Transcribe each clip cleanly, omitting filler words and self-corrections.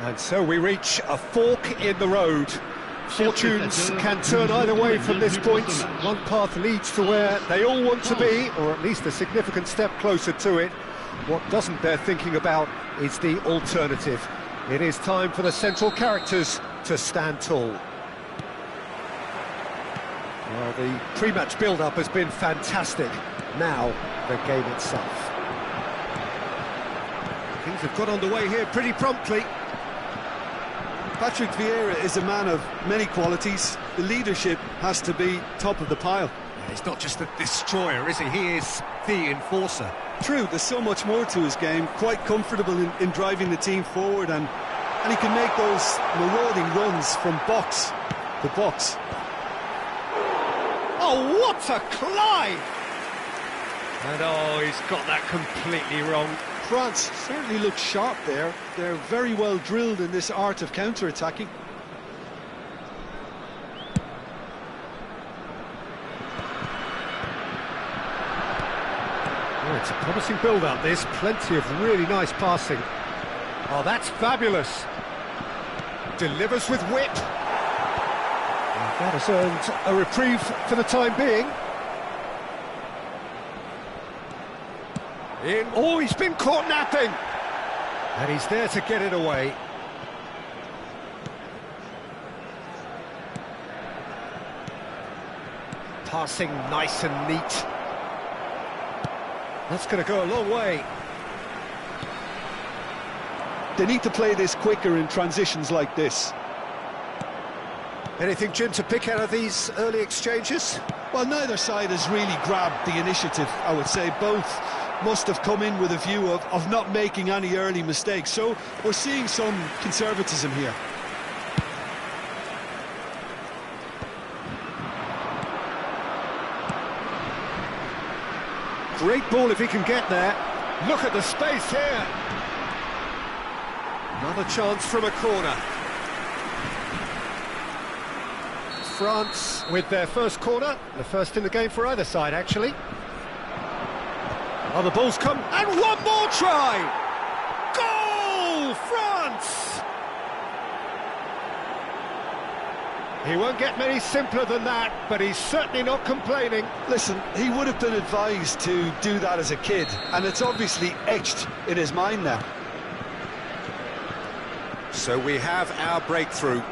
And so we reach a fork in the road. Fortunes can turn either way from this point. One path leads to where they all want to be, or at least a significant step closer to it. What doesn't bear thinking about is the alternative. It is time for the central characters to stand tall. Well, the pre-match build-up has been fantastic. Now, the game itself. Things have got underway here pretty promptly. Patrick Vieira is a man of many qualities. The leadership has to be top of the pile. Yeah, he's not just a destroyer, is he? He is the enforcer. True, there's so much more to his game. Quite comfortable in driving the team forward, and he can make those marauding runs from box to box. Oh, what a climb! And oh, he's got that completely wrong. France certainly looks sharp there. They're very well drilled in this art of counter-attacking. Oh, it's a promising build-up, this. Plenty of really nice passing. Oh, that's fabulous. Delivers with whip. And that has earned a reprieve for the time being. Oh, he's been caught napping! And he's there to get it away. Passing nice and neat. That's going to go a long way. They need to play this quicker in transitions like this. Anything, Jim, to pick out of these early exchanges? Well, neither side has really grabbed the initiative, I would say. Both must have come in with a view of not making any early mistakes. So we're seeing some conservatism here. Great ball if he can get there. Look at the space here. Another chance from a corner. France with their first corner, the first in the game for either side, actually. Oh, the ball's come, and one more try! Goal, France! He won't get many simpler than that, but he's certainly not complaining. Listen, he would have been advised to do that as a kid, and it's obviously etched in his mind now. So we have our breakthrough.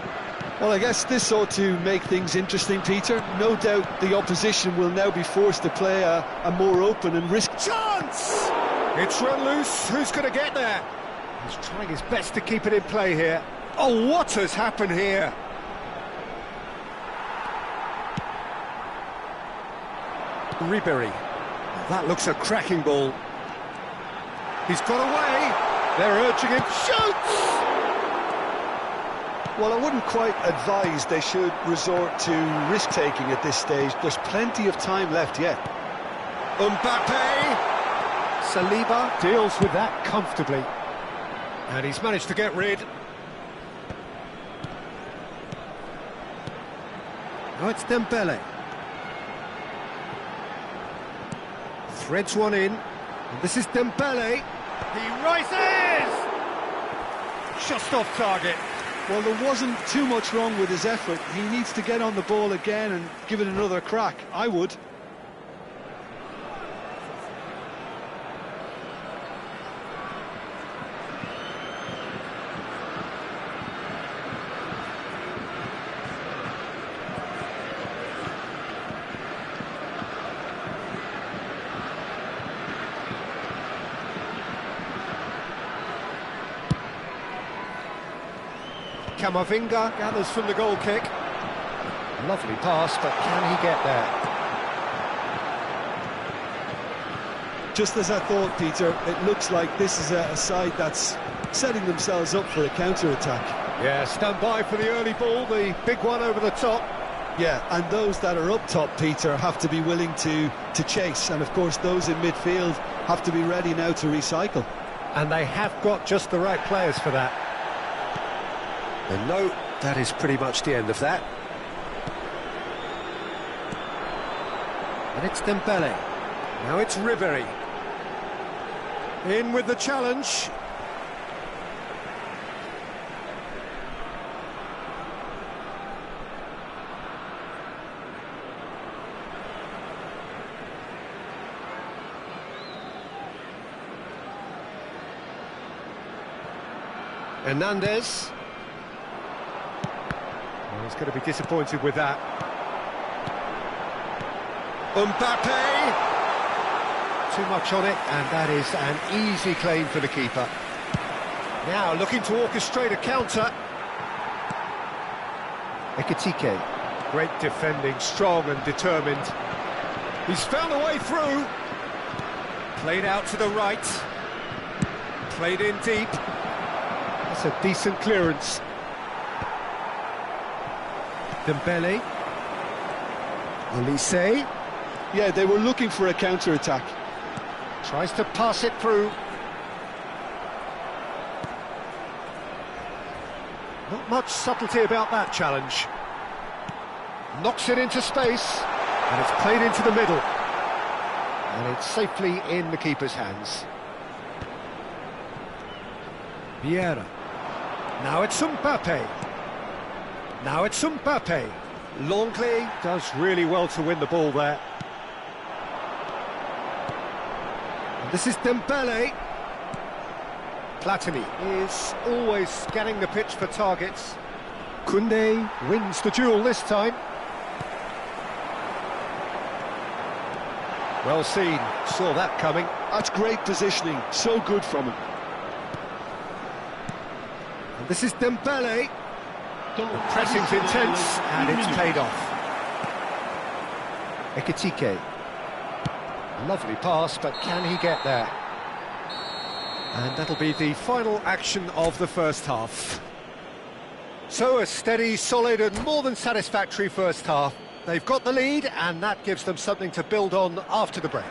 Well, I guess this ought to make things interesting, Peter. No doubt the opposition will now be forced to play a more open and risk... Chance! It's run loose. Who's going to get there? He's trying his best to keep it in play here. Oh, what has happened here? Ribéry. That looks a cracking ball. He's got away. They're urging him. Shoots! Well, I wouldn't quite advise they should resort to risk-taking at this stage. There's plenty of time left yet. Mbappe! Saliba deals with that comfortably. And he's managed to get rid. Now it's Dembele. Threads one in. And this is Dembele. He rises! Just off target. Well, there wasn't too much wrong with his effort. He needs to get on the ball again and give it another crack. I would. Camavinga gathers from the goal kick. Lovely pass, but can he get there? Just as I thought, Peter, it looks like this is a side that's setting themselves up for a counter-attack. Yeah, stand by for the early ball, the big one over the top. Yeah, and those that are up top, Peter, have to be willing to chase. And, of course, those in midfield have to be ready now to recycle. And they have got just the right players for that. And no, that is pretty much the end of that. And it's Dembele. Now it's Ribéry. In with the challenge. Hernandez. Well, he's going to be disappointed with that. Mbappe. Too much on it, and that is an easy claim for the keeper. Now looking to orchestrate a counter. Ekitike. Great defending, strong and determined. He's found a way through. Played out to the right. Played in deep. That's a decent clearance. Dembele. Olise. Yeah, they were looking for a counter-attack. Tries to pass it through. Not much subtlety about that challenge. Knocks it into space, and it's played into the middle. And it's safely in the keeper's hands. Vieira. Now it's Mbappe. Now it's Mbappe. Longley does really well to win the ball there. And this is Dembele. Platini is always scanning the pitch for targets. Koundé wins the duel this time. Well seen, saw that coming. That's great positioning, so good from him. And this is Dembele. The pressing's intense, and it's paid off. Ekitike. Lovely pass, but can he get there? And that'll be the final action of the first half. So a steady, solid and more than satisfactory first half. They've got the lead, and that gives them something to build on after the break.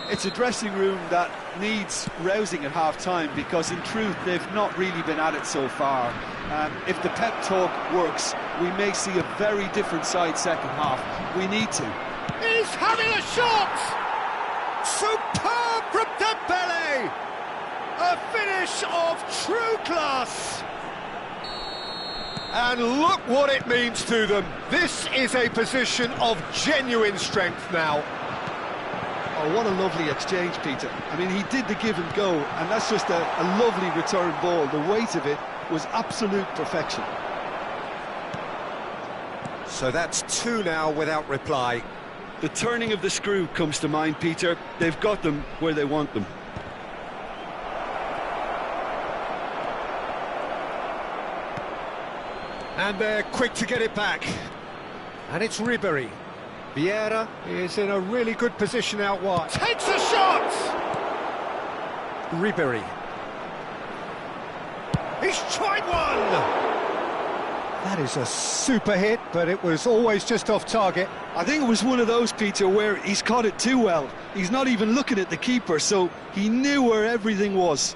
It's a dressing room that needs rousing at half-time, because in truth they've not really been at it so far. If the pep talk works, we may see a very different side second half. We need to. He's having a shot! Superb from Dembele! A finish of true class! And look what it means to them. This is a position of genuine strength now. Oh, what a lovely exchange, Peter. I mean, he did the give and go, and that's just a lovely return ball. The weight of it was absolute perfection. So that's two now without reply. The turning of the screw comes to mind, Peter. They've got them where they want them. And they're quick to get it back. And it's Ribéry. Vieira is in a really good position out wide. Takes a shot! Ribéry. He's tried one! That is a super hit, but it was always just off target. I think it was one of those, Peter, where he's caught it too well. He's not even looking at the keeper, so he knew where everything was.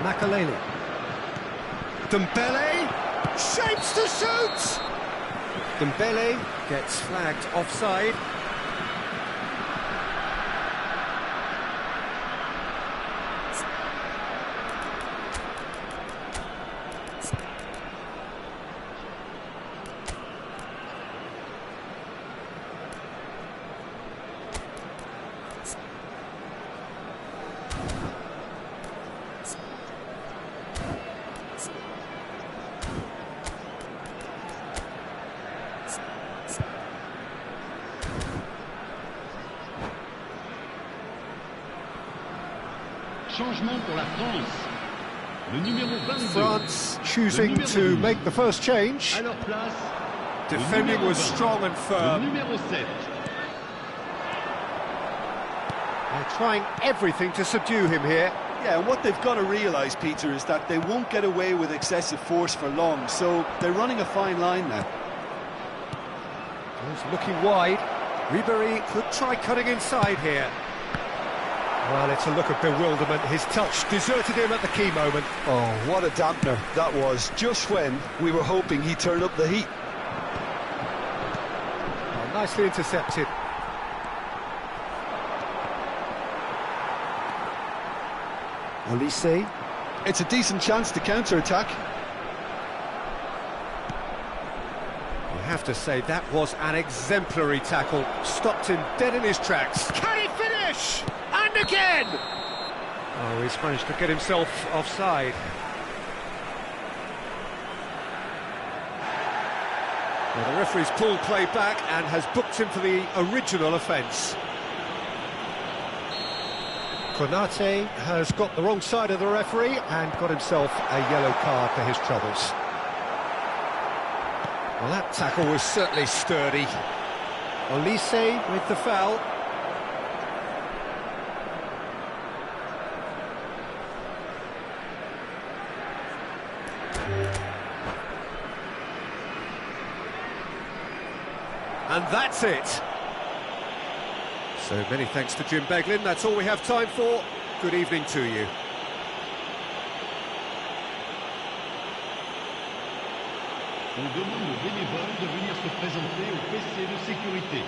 Makaleli. Dembele shapes to shoot! Dembele gets flagged offside. Changement pour la France. Le numéro 22. France choosing to make the first change. À leur place, Defending was strong and le firm. numéro 7. They're trying everything to subdue him here. Yeah, and what they've got to realise, Peter, is that they won't get away with excessive force for long, so they're running a fine line now. He's looking wide. Ribéry could try cutting inside here. Well, it's a look of bewilderment. His touch deserted him at the key moment. Oh, what a dampener that was, just when we were hoping he'd turn up the heat. Oh, nicely intercepted. Olise. It's a decent chance to counter-attack. have to say that was an exemplary tackle. Stopped him dead in his tracks. Can he finish? And again! Oh, he's managed to get himself offside. Well, the referee's pulled play back and has booked him for the original offence. Konate has got the wrong side of the referee and got himself a yellow card for his troubles. Well, that tackle was certainly sturdy. Olise with the foul. And that's it. So many thanks to Jim Beglin. That's all we have time for. Good evening to you. On demande aux bénévoles de venir se présenter au PC de sécurité.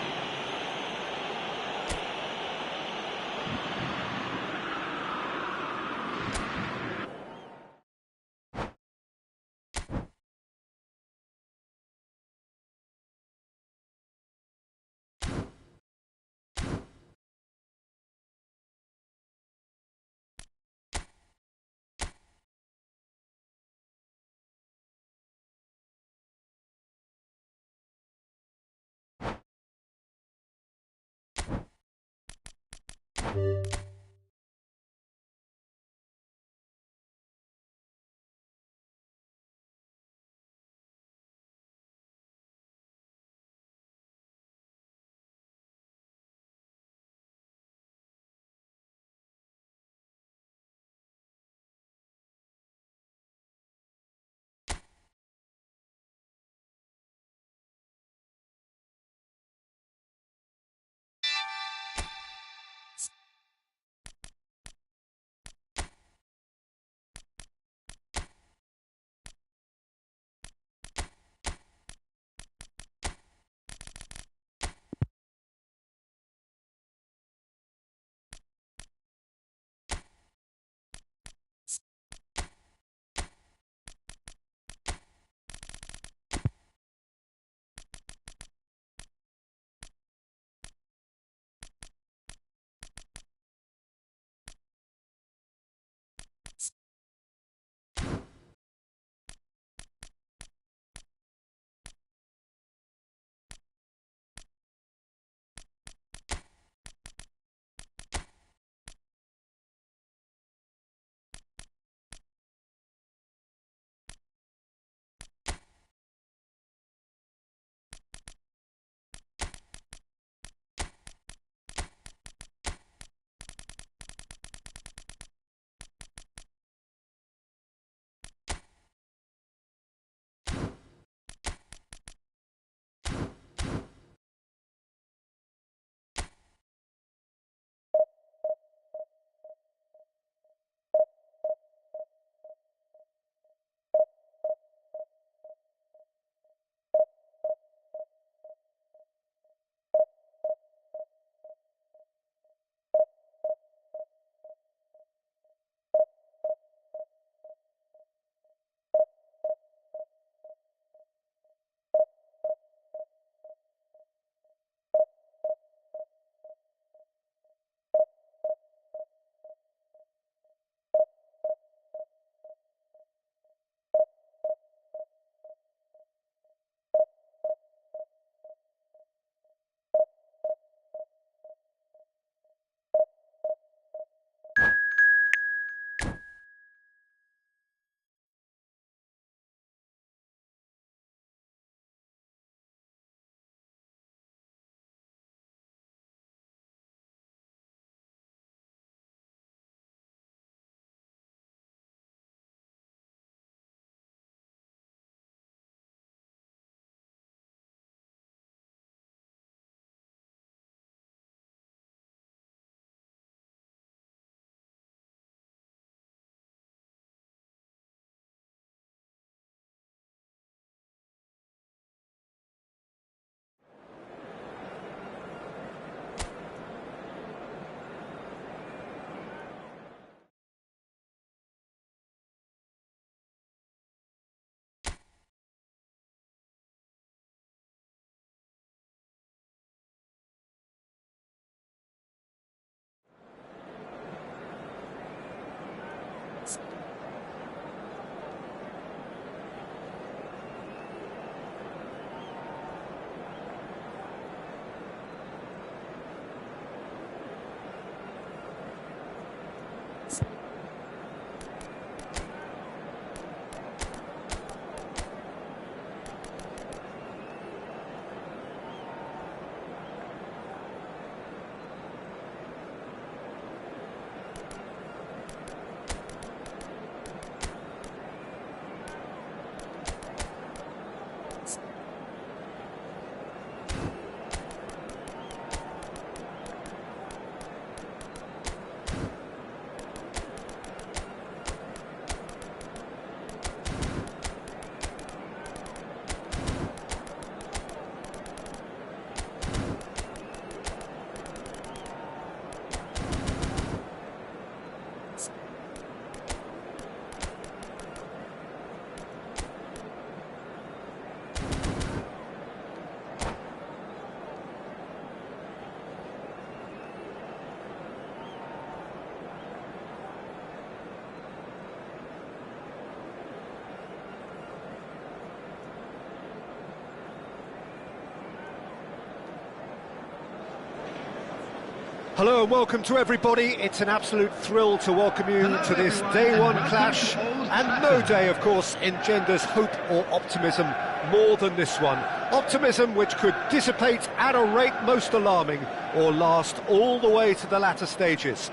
Hello and welcome to everybody. It's an absolute thrill to welcome you to this day one clash, and no day, of course, engenders hope or optimism more than this one. Optimism which could dissipate at a rate most alarming or last all the way to the latter stages.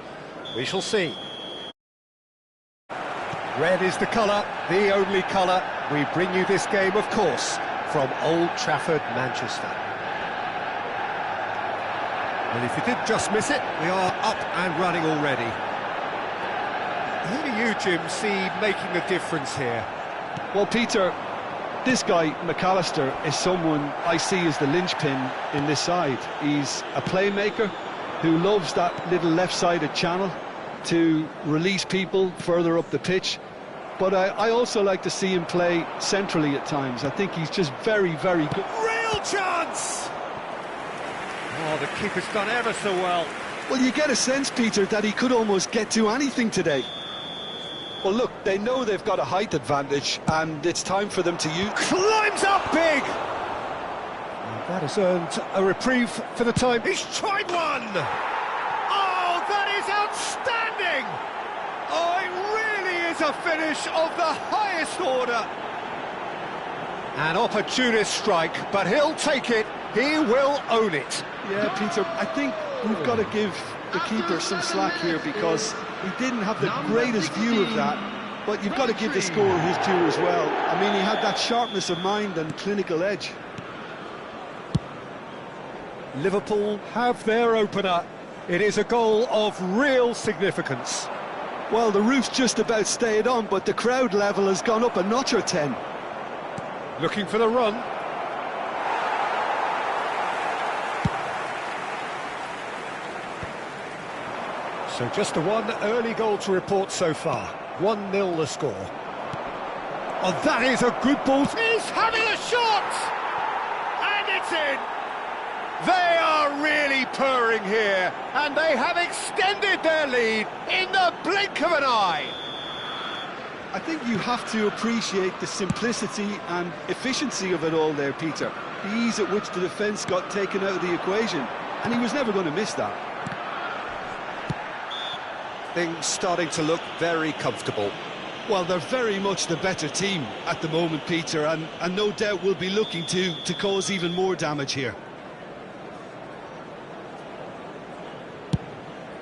We shall see. Red is the colour, the only colour. We bring you this game, of course, from Old Trafford, Manchester. And if you did just miss it, we are up and running already. Who do you, Jim, see making a difference here? Well, Peter, this guy, McAllister, is someone I see as the linchpin in this side. He's a playmaker who loves that little left-sided channel to release people further up the pitch. But I also like to see him play centrally at times. I think he's just very, very good. Real chance! Oh, the keeper's done ever so well. Well, you get a sense, Peter, that he could almost get to anything today. Well, look, they know they've got a height advantage, and it's time for them to use... Climbs up big! And that has earned a reprieve for the time. He's tried one! Oh, that is outstanding! Oh, it really is a finish of the highest order. An opportunist strike, but he'll take it. He will own it. Yeah, Peter, I think we've got to give the keeper some slack here because he didn't have the greatest view of that, but you've got to give the scorer his due as well. I mean, he had that sharpness of mind and clinical edge. Liverpool have their opener. It is a goal of real significance. Well, the roof's just about stayed on, but the crowd level has gone up a notch or 10. Looking for the run. So just the one early goal to report so far. 1-0 the score. Oh, that is a good ball. He's having a shot! And it's in! They are really purring here, and they have extended their lead in the blink of an eye. I think you have to appreciate the simplicity and efficiency of it all there, Peter. The ease at which the defence got taken out of the equation, and he was never going to miss that. Things starting to look very comfortable. Well, they're very much the better team at the moment, Peter, and no doubt will be looking to cause even more damage here.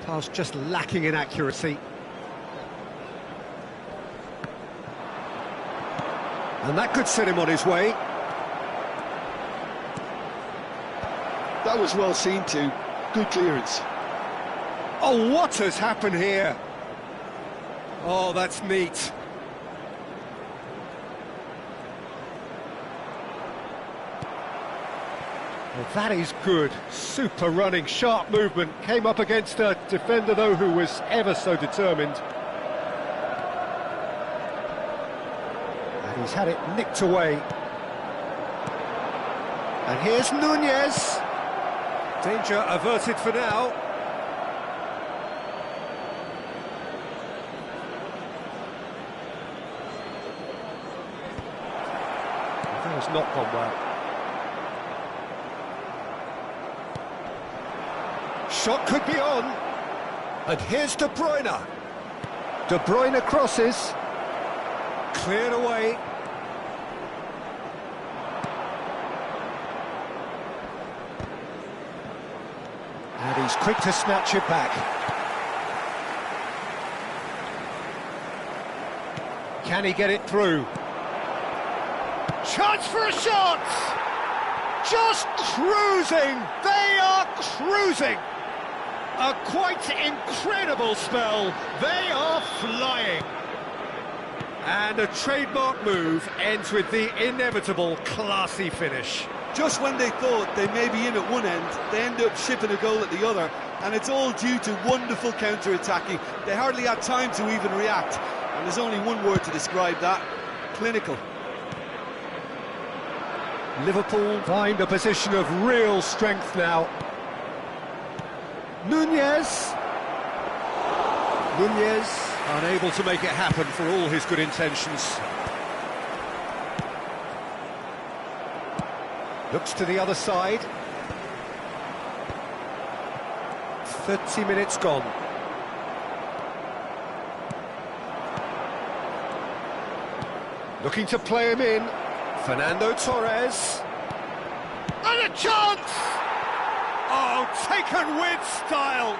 Pass just lacking in accuracy. And that could set him on his way. That was well seen too. Good clearance. Oh, what has happened here? Oh, that's neat. Well, that is good. Super running, sharp movement. Came up against a defender, though, who was ever so determined. And he's had it nicked away. And here's Nunez. Danger averted for now. That has not gone well. Shot could be on. And here's De Bruyne. De Bruyne crosses. Cleared away. And he's quick to snatch it back. Can he get it through? Chance for a shot! Just cruising! They are cruising! A quite incredible spell. They are flying. And a trademark move ends with the inevitable classy finish. Just when they thought they may be in at one end, they end up shipping a goal at the other, and it's all due to wonderful counter-attacking. They hardly had time to even react, and there's only one word to describe that: clinical. Liverpool find a position of real strength now. Nunez, unable to make it happen for all his good intentions. Looks to the other side. 30 minutes gone. Looking to play him in. Fernando Torres. And a chance! Oh, taken with style.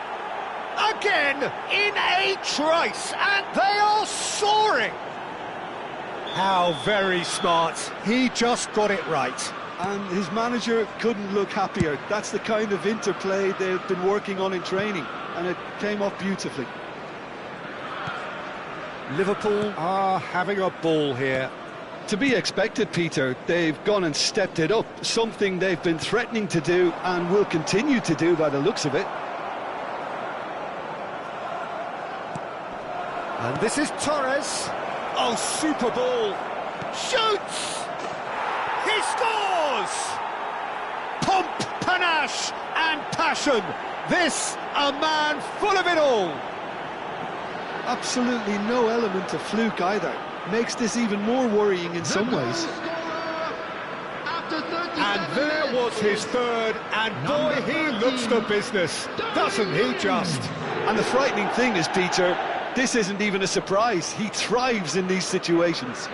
Again, in a trice, and they are soaring. How very smart. He just got it right. And his manager couldn't look happier. That's the kind of interplay they've been working on in training, and it came off beautifully. Liverpool are having a ball here. To be expected, Peter. They've gone and stepped it up, something they've been threatening to do and will continue to do by the looks of it. And this is Torres. Oh, super ball. Shoots! He scores! Pomp, panache and passion. This, a man full of it all. Absolutely no element of fluke either. Makes this even more worrying in some ways. And there was his third, and boy, he looks the business, doesn't he just? And the frightening thing is, Peter, this isn't even a surprise. He thrives in these situations.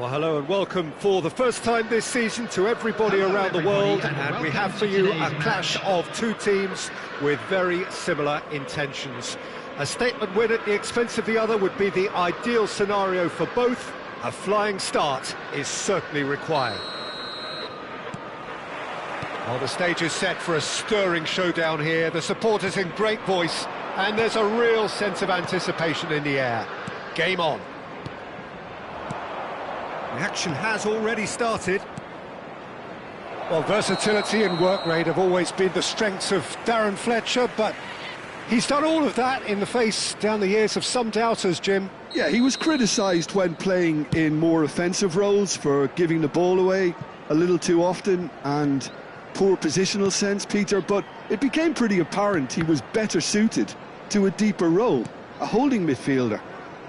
Well, hello and welcome for the first time this season to everybody around the world, and we have for you a clash of two teams with very similar intentions. A statement win at the expense of the other would be the ideal scenario for both. A flying start is certainly required. Well, the stage is set for a stirring showdown here. The supporters in great voice, and there's a real sense of anticipation in the air. Game on. The action has already started. Well, versatility and work rate have always been the strengths of Darren Fletcher, but he's done all of that in the face down the years of some doubters, Jim. Yeah, he was criticised when playing in more offensive roles for giving the ball away a little too often and poor positional sense, Peter, but it became pretty apparent he was better suited to a deeper role, a holding midfielder,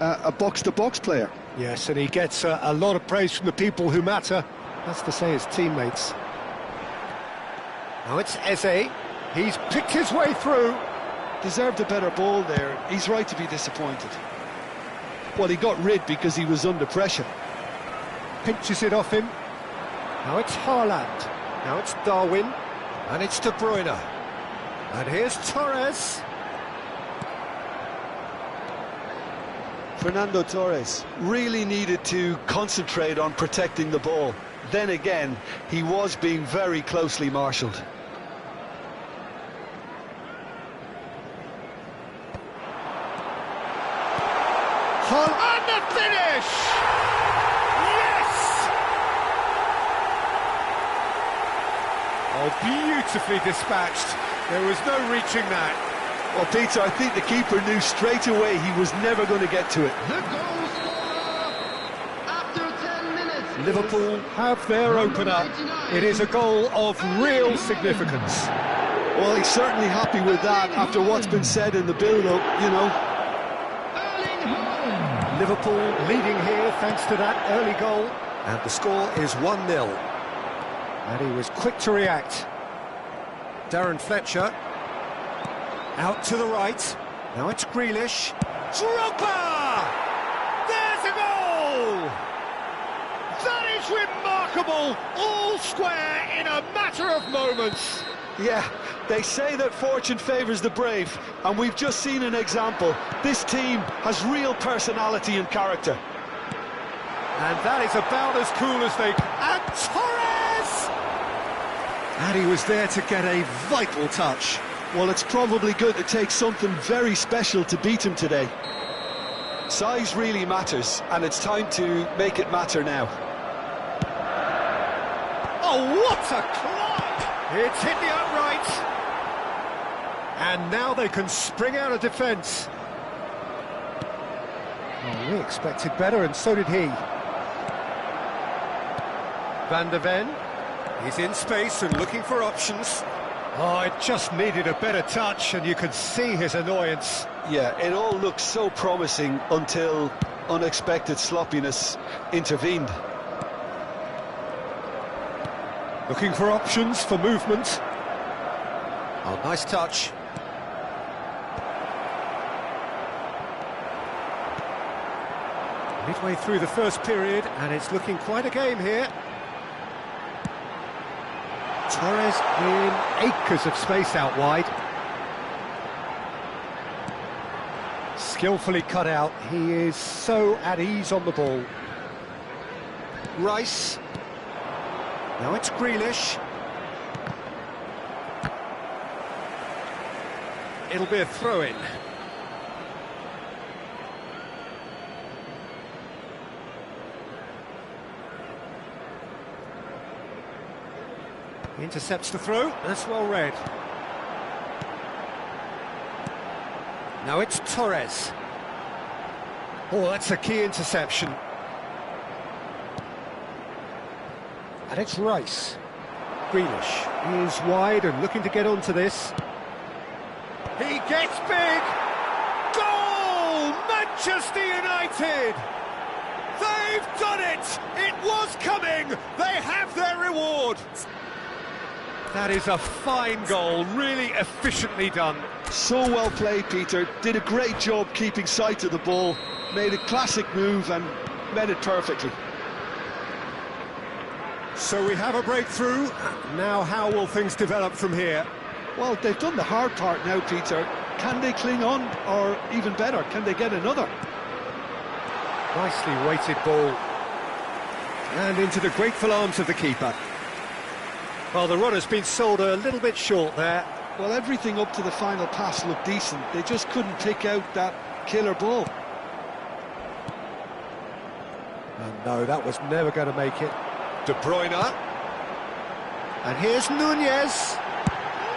a box-to-box player. Yes, and he gets a lot of praise from the people who matter. That's to say his teammates. Now it's Eze. He's picked his way through. Deserved a better ball there. He's right to be disappointed. Well, he got rid because he was under pressure. Pinches it off him. Now it's Haaland. Now it's Darwin. And it's De Bruyne. And here's Torres. Fernando Torres really needed to concentrate on protecting the ball. Then again, he was being very closely marshalled. And the finish! Yes! Oh, beautifully dispatched. There was no reaching that. Well, Peter, I think the keeper knew straight away he was never going to get to it. The goal scorer after 10 minutes. Liverpool have their opener. It is a goal of real significance. Well, he's certainly happy with that after what's been said in the build-up, you know. Liverpool leading here thanks to that early goal. And the score is 1-0. And he was quick to react. Darren Fletcher. Out to the right. Now it's Grealish. Drogba! There's a goal! That is remarkable! All square in a matter of moments. Yeah, they say that fortune favours the brave, and we've just seen an example. This team has real personality and character. And that is about as cool as they... And Torres! And he was there to get a vital touch. Well, it's probably good to take something very special to beat him today. Size really matters, and it's time to make it matter now. Oh, what a climb! It's hit the upright. And now they can spring out of defence. Oh, we expected better, and so did he. Van der Ven. He's in space and looking for options. Oh, it just needed a better touch, and you could see his annoyance. Yeah, it all looked so promising until unexpected sloppiness intervened. Looking for options for movement. Oh, nice touch. Midway through the first period, and it's looking quite a game here. Torres in acres of space out wide. Skillfully cut out. He is so at ease on the ball. Rice. Now it's Grealish. It'll be a throw-in. Intercepts the throw. That's well read. Now it's Torres. Oh, that's a key interception. And it's Rice. Grealish is wide and looking to get onto this. He gets big! Goal! Manchester United! They've done it! It was coming! They have their reward! That is a fine goal, really efficiently done. So well played, Peter. Did a great job keeping sight of the ball. Made a classic move and met it perfectly. So we have a breakthrough. Now how will things develop from here? Well, they've done the hard part now, Peter. Can they cling on, or even better, can they get another? Nicely weighted ball. And into the grateful arms of the keeper. Well, the runner's been sold a little bit short there. Well, everything up to the final pass looked decent. They just couldn't pick out that killer ball. And no, that was never going to make it. De Bruyne. And here's Nunez.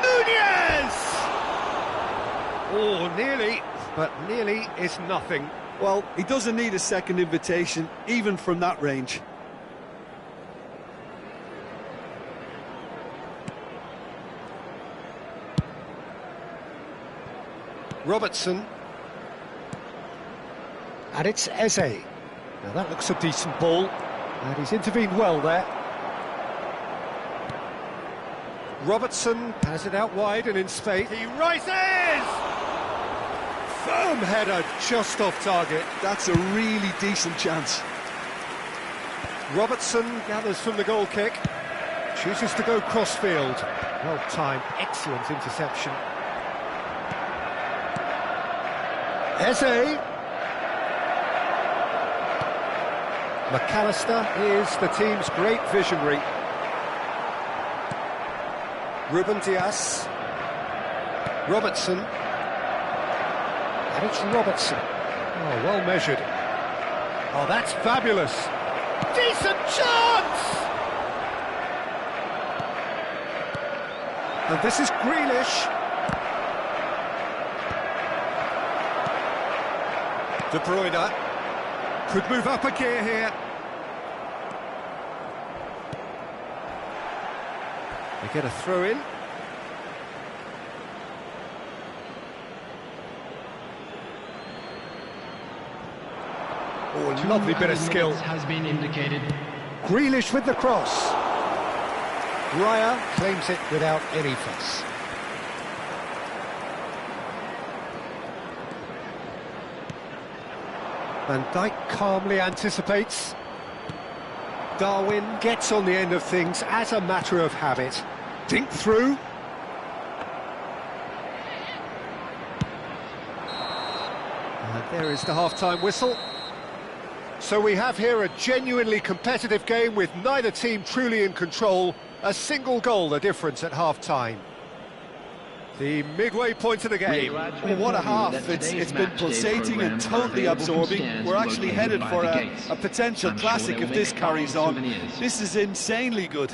Nunez! Oh, nearly, but nearly is nothing. Well, he doesn't need a second invitation, even from that range. Robertson. And it's Eze. Now that looks a decent ball, and he's intervened well there. Robertson has it out wide and in space. He rises! Firm header, just off target. That's a really decent chance. Robertson gathers from the goal kick. Chooses to go crossfield. Well timed, excellent interception. Eze. McAllister is the team's great visionary. Ruben Dias. Robertson. And it's Robertson. Oh, well measured. Oh, that's fabulous. Decent chance! And this is Grealish. De Bruyne could move up a gear here. They get a throw in. Oh, a lovely bit of skill. Has been indicated. Grealish with the cross. Raya claims it without any fuss. Van Dijk calmly anticipates. Darwin gets on the end of things as a matter of habit. Dink through. And there is the half-time whistle. So we have here a genuinely competitive game with neither team truly in control. A single goal the difference at half-time. The midway point of the game. Oh, what a half. It's been pulsating and totally absorbing. We're actually headed for a potential classic if this carries on. This is insanely good.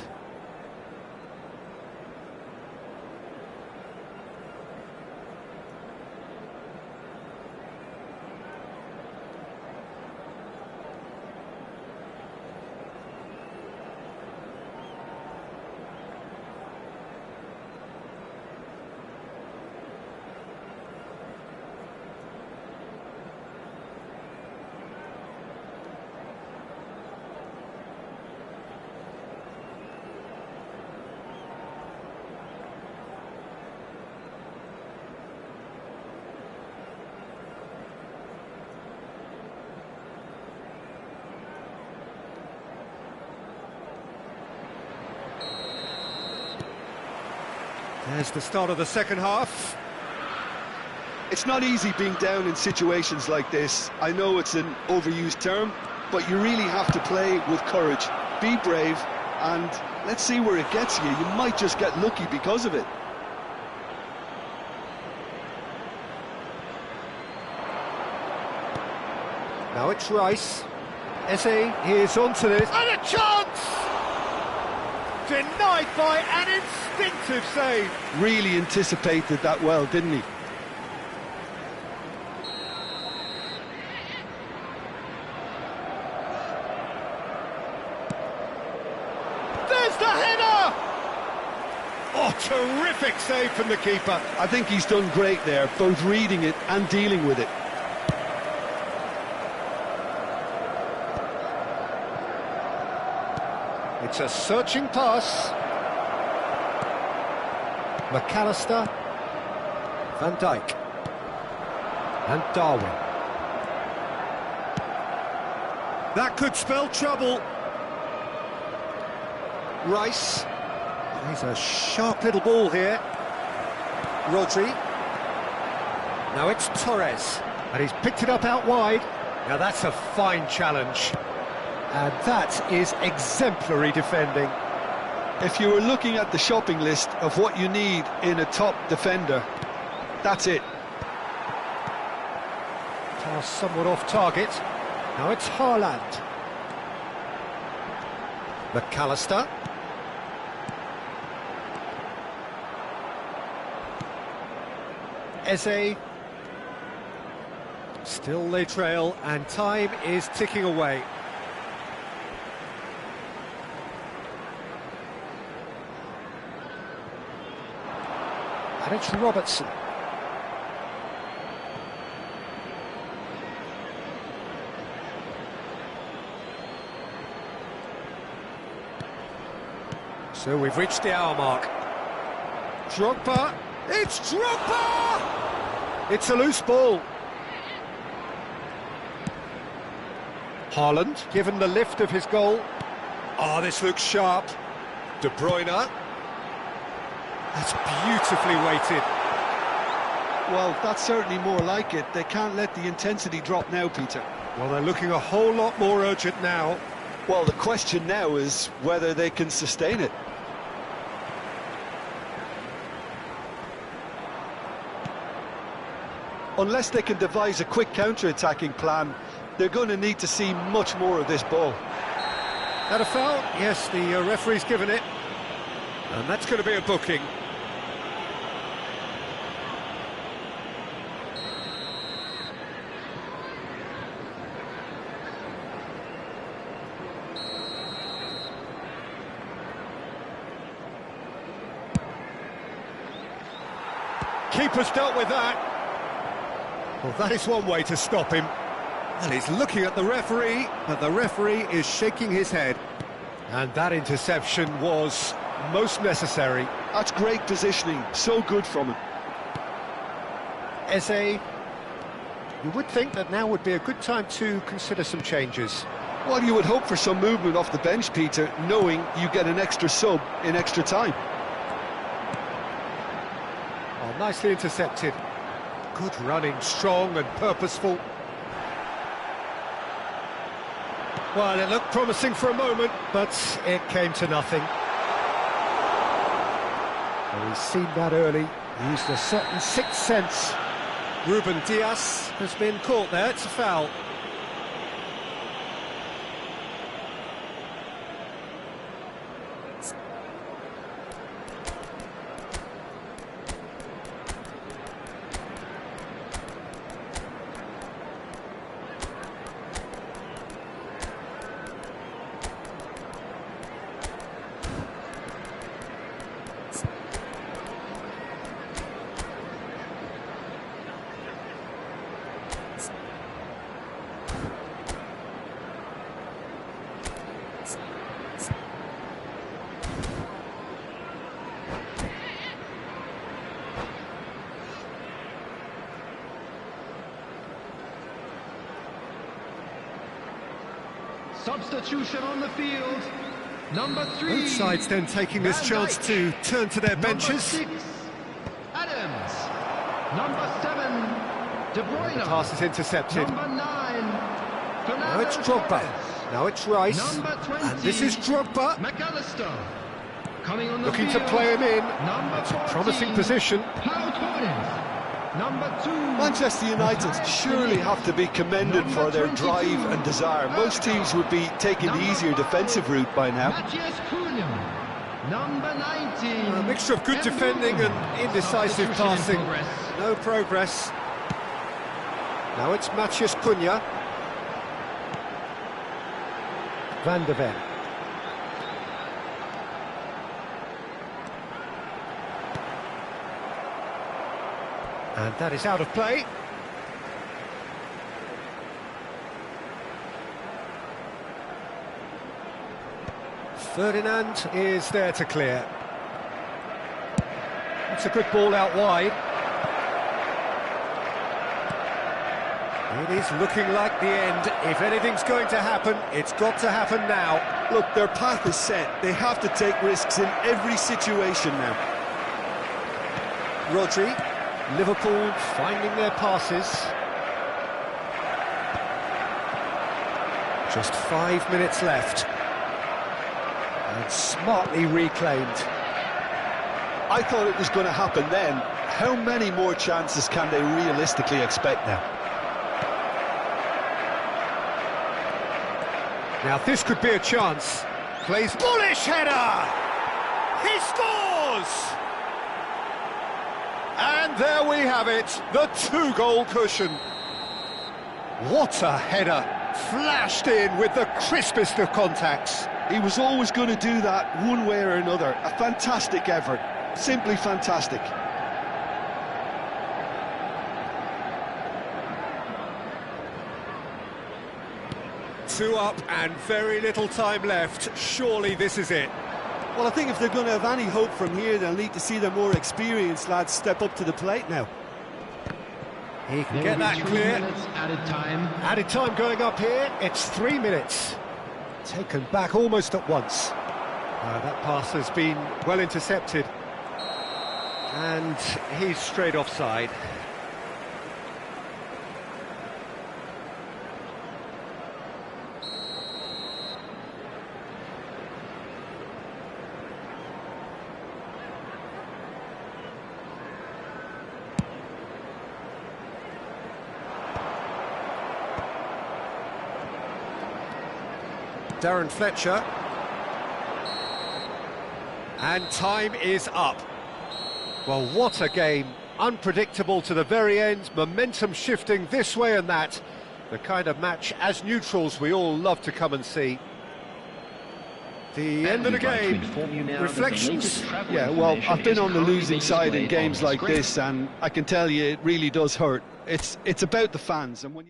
There's the start of the second half. It's not easy being down in situations like this. I know it's an overused term, but you really have to play with courage. Be brave, and let's see where it gets you. You might just get lucky because of it. Now it's Rice. Eze is onto this. And a chance! Denied by an instinctive save. Really anticipated that well, didn't he? There's the header! Oh, terrific save from the keeper. I think he's done great there, both reading it and dealing with it. It's a searching pass. McAllister. Van Dijk. And Darwin. That could spell trouble. Rice. He's a sharp little ball here. Rodri. Now it's Torres. And he's picked it up out wide. Now that's a fine challenge. And that is exemplary defending. If you were looking at the shopping list of what you need in a top defender, that's it. Pass somewhat off target. Now it's Haaland. McAllister. Eze. Still they trail, and time is ticking away. And it's Robertson. So we've reached the hour mark. Drogba. It's Drogba! It's a loose ball. Haaland, given the lift of his goal. Oh, this looks sharp. De Bruyne. That's beautifully weighted. Well, that's certainly more like it. They can't let the intensity drop now, Peter. Well, they're looking a whole lot more urgent now. Well, the question now is whether they can sustain it. Unless they can devise a quick counter-attacking plan, they're going to need to see much more of this ball. That a foul? Yes, the referee's given it. And that's going to be a booking. Keeper's dealt with that. Well, that is one way to stop him. And he's looking at the referee, but the referee is shaking his head. And that interception was most necessary. That's great positioning, so good from him. Eze, you would think that now would be a good time to consider some changes. Well, you would hope for some movement off the bench, Peter, knowing you get an extra sub in extra time. Oh, nicely intercepted. Good running, strong and purposeful. Well, it looked promising for a moment, but it came to nothing. Well, he's seen that early, used a certain sixth sense. Ruben Dias has been caught there, it's a foul. Substitution on the field. Number 3. Both sides then taking this chance to turn to their benches. Number 6, Adams. Number 7, De Bruyne. The pass is intercepted. Number 9, Now it's Drogba. Torres. Now it's Rice. Number 20, And this is Drogba. McAllister. Coming on the Looking field. to play him in. Number It's a 14, promising position. Pau Torres. Number 2, Manchester United surely have to be commended for their drive and desire. Most teams would be taking the easier defensive route by now. Matthias Cunha. Number 19. A mixture of good defending and indecisive passing. No progress. Now it's Matthias Cunha. Van de Ven. And that is out of play. Ferdinand is there to clear. It's a good ball out wide. It is looking like the end. If anything's going to happen, it's got to happen now. Look, their path is set. They have to take risks in every situation now. Rodri, Liverpool finding their passes. Just 5 minutes left. And smartly reclaimed. I thought it was going to happen then. How many more chances can they realistically expect now? Now this could be a chance. Plays bullish header! He scores! And there we have it, the 2-goal cushion. What a header! Flashed in with the crispest of contacts. He was always going to do that one way or another. A fantastic effort, simply fantastic. Two up and very little time left. Surely this is it. Well, I think if they're going to have any hope from here, they'll need to see their more experienced lads step up to the plate now. He can get that clear. Added time. Added time going up here. It's 3 minutes. Taken back almost at once. That pass has been well intercepted. And he's straight offside. Darren Fletcher. And time is up. Well, what a game. Unpredictable to the very end, momentum shifting this way and that. The kind of match, as neutrals, we all love to come and see. The end of the game. Reflections? Yeah, well, I've been on the losing side in games like this, and I can tell you it really does hurt. It's about the fans, and when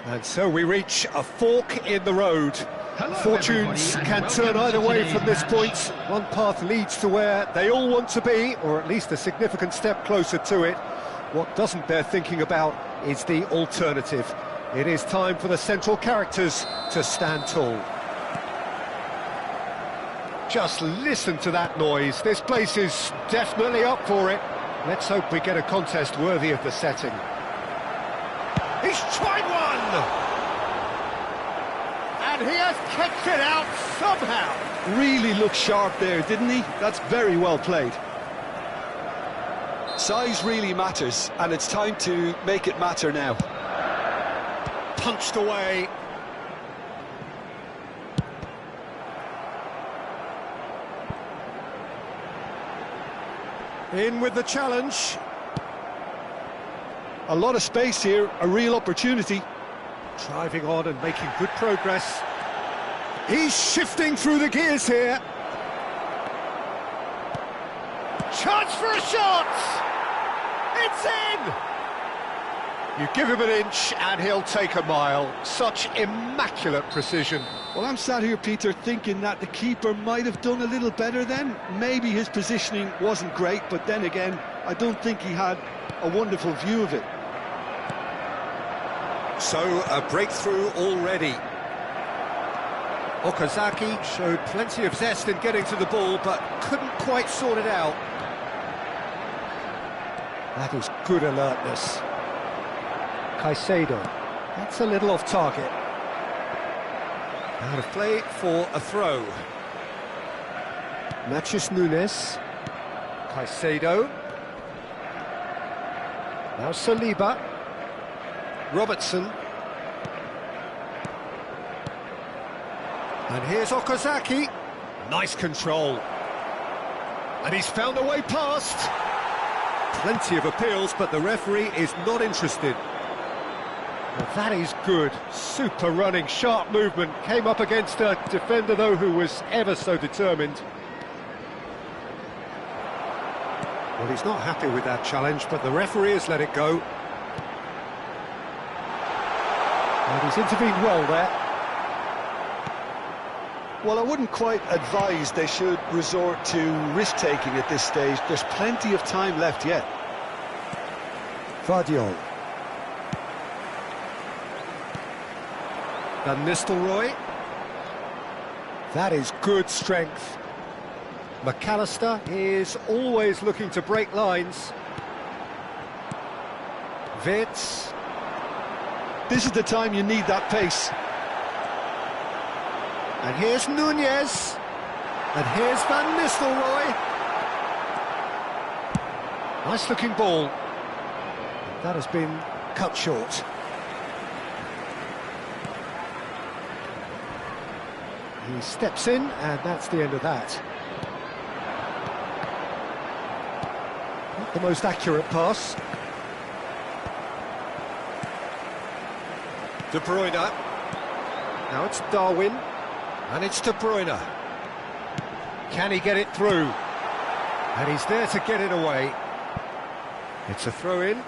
And so we reach a fork in the road. Fortunes can turn either way from this point. One path leads to where they all want to be, or at least a significant step closer to it. What doesn't bear thinking about is the alternative. It is time for the central characters to stand tall. Just listen to that noise. This place is definitely up for it. Let's hope we get a contest worthy of the setting. He's tried one! And he has kept it out somehow. Really looked sharp there, didn't he? That's very well played. Size really matters, and it's time to make it matter now. Punched away. In with the challenge. A lot of space here, a real opportunity. Driving on and making good progress. He's shifting through the gears here. Chance for a shot! It's in! You give him an inch and he'll take a mile. Such immaculate precision. Well, I'm sat here, Peter, thinking that the keeper might have done a little better then. Maybe his positioning wasn't great, but then again, I don't think he had a wonderful view of it. So, a breakthrough already. Okazaki showed plenty of zest in getting to the ball, but couldn't quite sort it out. That is good alertness. Caicedo, that's a little off target. Out of play for a throw. Matheus Nunes. Caicedo. Now Saliba. Robertson. And here's Okazaki. Nice control. And he's found a way past. Plenty of appeals, but the referee is not interested. Well, that is good. Super running, sharp movement. Came up against a defender, though, who was ever so determined. Well, he's not happy with that challenge, but the referee has let it go. And he's intervened well there. Well, I wouldn't quite advise they should resort to risk-taking at this stage. There's plenty of time left yet. Vardiol. Van Nistelrooy. That is good strength. McAllister is always looking to break lines. Wits. This is the time you need that pace. And here's Nunez. And here's Van Nistelrooy. Nice looking ball. That has been cut short. He steps in, and that's the end of that. Not the most accurate pass. De Bruyne. Now it's Darwin. And it's De Bruyne. Can he get it through? And he's there to get it away. It's a throw-in.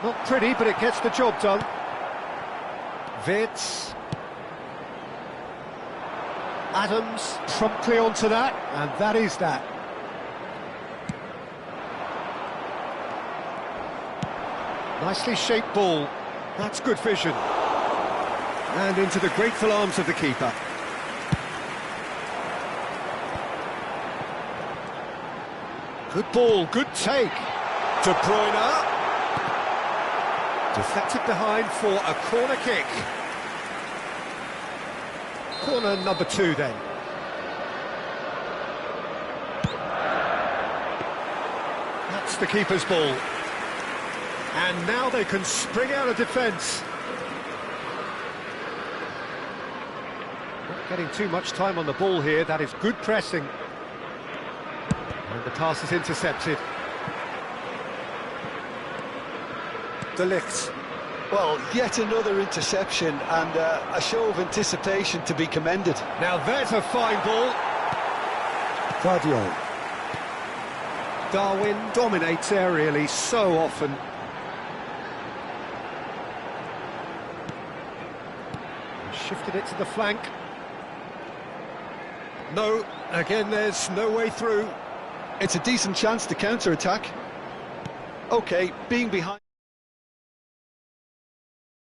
Not pretty, but it gets the job done. Wits. Adams promptly onto that, and that is that. Nicely shaped ball. That's good vision. And into the grateful arms of the keeper. Good ball, good take. De Bruyne. Deflected behind for a corner kick. Corner number 2 then. That's the keeper's ball. And now they can spring out of defence. Not getting too much time on the ball here. That is good pressing. And the pass is intercepted. De Ligt. Well, yet another interception and a show of anticipation to be commended. Now there's a fine ball. Vardiol. Darwin dominates aerially so often. Shifted it to the flank. No, again there's no way through. It's a decent chance to counter-attack. OK, being behind...